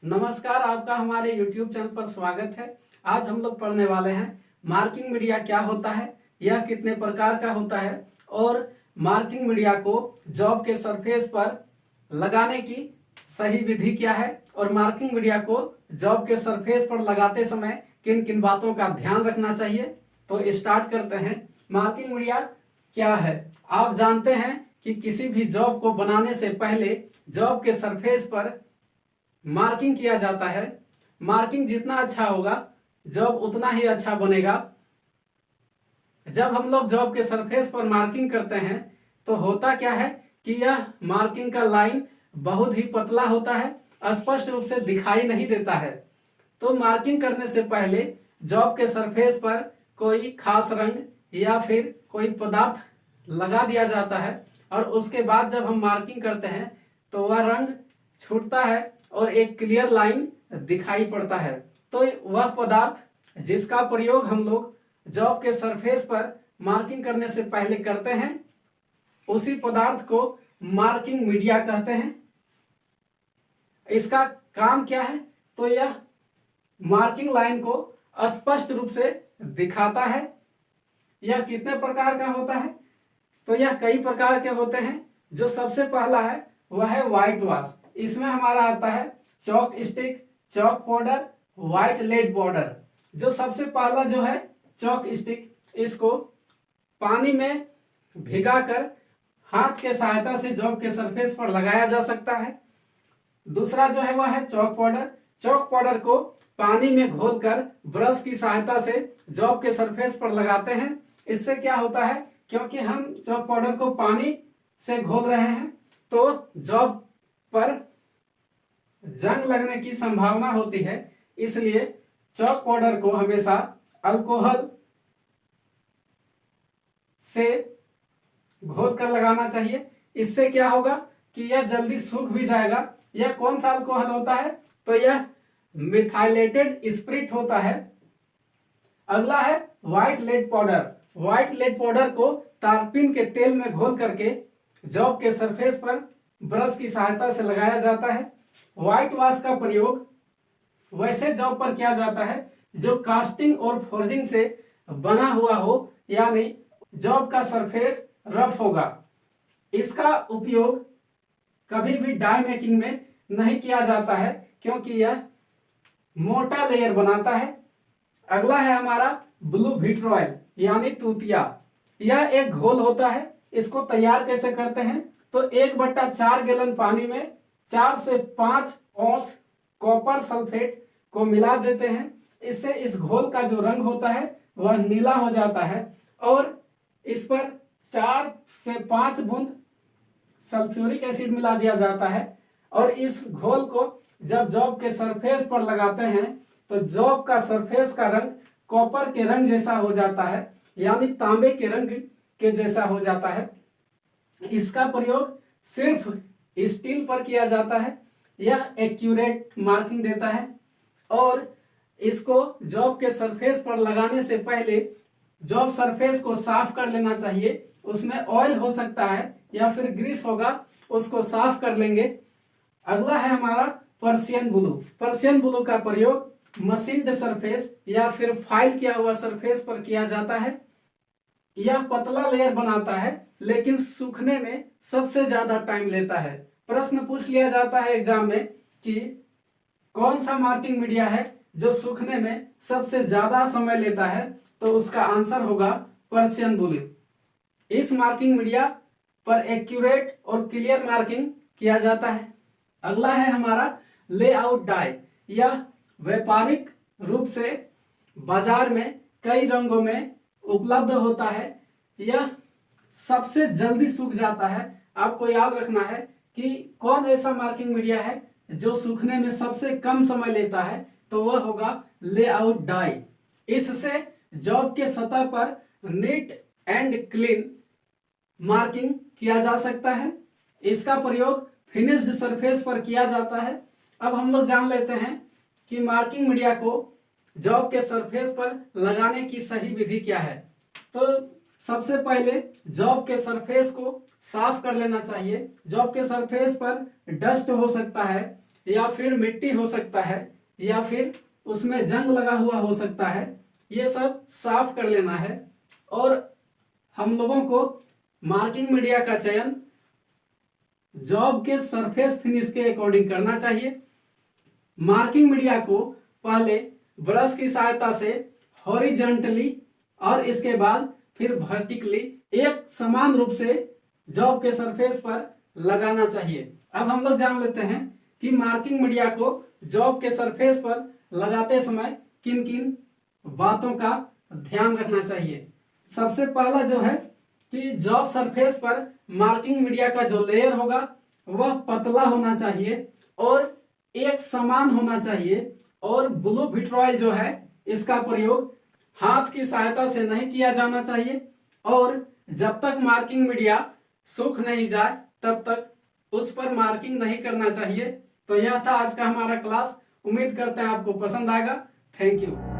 नमस्कार, आपका हमारे YouTube चैनल पर स्वागत है। आज हम लोग पढ़ने वाले हैं मार्किंग मीडिया क्या होता है, यह कितने प्रकार का होता है और मार्किंग मीडिया को जॉब के सरफेस पर लगाने की सही विधि क्या है और मार्किंग मीडिया को जॉब के सरफेस पर लगाते समय किन किन बातों का ध्यान रखना चाहिए। तो स्टार्ट करते हैं। मार्किंग मीडिया क्या है? आप जानते हैं कि किसी भी जॉब को बनाने से पहले जॉब के सरफेस पर मार्किंग किया जाता है। मार्किंग जितना अच्छा होगा जॉब उतना ही अच्छा बनेगा। जब हम लोग जॉब के सरफेस पर मार्किंग करते हैं तो होता क्या है कि यह मार्किंग का लाइन बहुत ही पतला होता है, स्पष्ट रूप से दिखाई नहीं देता है। तो मार्किंग करने से पहले जॉब के सरफेस पर कोई खास रंग या फिर कोई पदार्थ लगा दिया जाता है और उसके बाद जब हम मार्किंग करते हैं तो वह रंग छूटता है और एक क्लियर लाइन दिखाई पड़ता है। तो वह पदार्थ जिसका प्रयोग हम लोग जॉब के सरफेस पर मार्किंग करने से पहले करते हैं उसी पदार्थ को मार्किंग मीडिया कहते हैं। इसका काम क्या है? तो यह मार्किंग लाइन को स्पष्ट रूप से दिखाता है। यह कितने प्रकार का होता है? तो यह कई प्रकार के होते हैं। जो सबसे पहला है वह है व्हाइट वॉश। इसमें हमारा आता है chalk stick, chalk powder, white lead powder. जो सबसे पहला जो है चौक स्टिक, इसको पानी में भिगाकर हाथ के सहायता से जॉब के सरफेस पर लगाया जा सकता है। दूसरा जो है वह है चौक पाउडर। चौक पाउडर को पानी में घोलकर ब्रश की सहायता से जॉब के सरफेस पर लगाते हैं। इससे क्या होता है, क्योंकि हम चौक पाउडर को पानी से घोल रहे हैं तो जॉब पर जंग लगने की संभावना होती है, इसलिए चौक पाउडर को हमेशा अल्कोहल से घोल कर लगाना चाहिए। इससे क्या होगा कि यह जल्दी सूख भी जाएगा। यह कौन सा अल्कोहल होता है? तो यह मिथाइलेटेड स्पिरिट होता है। अगला है white lead powder. White lead powder को तारपीन के तेल में घोल करके जॉब के सरफेस पर ब्रश की सहायता से लगाया जाता है। व्हाइट वॉश का प्रयोग वैसे जॉब पर किया जाता है जो कास्टिंग और फोर्जिंग से बना हुआ हो, यानी जॉब का सरफेस रफ होगा। इसका उपयोग कभी भी डाई मेकिंग में नहीं किया जाता है क्योंकि यह मोटा लेयर बनाता है। अगला है हमारा ब्लू विट्रोल यानी तूतिया। यह एक घोल होता है। इसको तैयार कैसे करते हैं? तो 1/4 गैलन पानी में 4 से 5 औंस कॉपर सल्फेट को मिला देते हैं। इससे इस घोल का जो रंग होता है वह नीला हो जाता है और इस पर 4 से 5 बूंद सल्फ्यूरिक एसिड मिला दिया जाता है और इस घोल को जब जॉब के सरफेस पर लगाते हैं तो जॉब का सरफेस का रंग कॉपर के रंग जैसा हो जाता है, यानी तांबे के रंग के जैसा हो जाता है। इसका प्रयोग सिर्फ स्टील पर किया जाता है। यह एक्यूरेट मार्किंग देता है और इसको जॉब के सरफेस पर लगाने से पहले जॉब सरफेस को साफ कर लेना चाहिए। उसमें ऑयल हो सकता है या फिर ग्रीस होगा, उसको साफ कर लेंगे। अगला है हमारा पर्शियन ब्लू। पर्शियन ब्लू का प्रयोग मशीन्ड सरफेस या फिर फाइल किया हुआ सरफेस पर किया जाता है। यह पतला लेयर बनाता है लेकिन सूखने में सबसे ज्यादा टाइम लेता है। प्रश्न पूछ लिया जाता है एग्जाम में कि कौन सा मार्किंग मीडिया है जो सूखने में सबसे ज्यादा समय लेता है, तो उसका आंसर होगा पर्शियन ब्लू। इस मार्किंग मीडिया पर एक्यूरेट और क्लियर मार्किंग किया जाता है। अगला है हमारा लेआउट डाई। यह व्यापारिक रूप से बाजार में कई रंगों में उपलब्ध होता है। यह सबसे जल्दी सूख जाता है। आपको याद रखना है कि कौन ऐसा मार्किंग मीडिया है जो सूखने में सबसे कम समय लेता है, तो वह होगा लेआउट डाई। इससे जॉब के सतह पर नीट एंड क्लीन मार्किंग किया जा सकता है। इसका प्रयोग फिनिश्ड सरफेस पर किया जाता है। अब हम लोग जान लेते हैं कि मार्किंग मीडिया को जॉब के सरफेस पर लगाने की सही विधि क्या है। तो सबसे पहले जॉब के सरफेस को साफ कर लेना चाहिए। जॉब के सरफेस पर डस्ट हो सकता है या फिर मिट्टी हो सकता है या फिर उसमें जंग लगा हुआ हो सकता है, ये सब साफ कर लेना है। और हम लोगों को मार्किंग मीडिया का चयन जॉब के सरफेस फिनिश के अकॉर्डिंग करना चाहिए। मार्किंग मीडिया को पहले ब्रश की सहायता से हॉरिजॉन्टली और इसके बाद फिर वर्टिकली एक समान रूप से जॉब के सरफेस पर लगाना चाहिए। अब हम लोग जान लेते हैं कि मार्किंग मीडिया को जॉब के सरफेस पर लगाते समय किन किन बातों का ध्यान रखना चाहिए। सबसे पहला जो है कि जॉब सरफेस पर मार्किंग मीडिया का जो लेयर होगा वह पतला होना चाहिए और एक समान होना चाहिए। और ब्लू विट्रॉयल जो है इसका प्रयोग हाथ की सहायता से नहीं किया जाना चाहिए और जब तक मार्किंग मीडिया सूख नहीं जाए तब तक उस पर मार्किंग नहीं करना चाहिए। तो यह था आज का हमारा क्लास। उम्मीद करते हैं आपको पसंद आएगा। Thank you.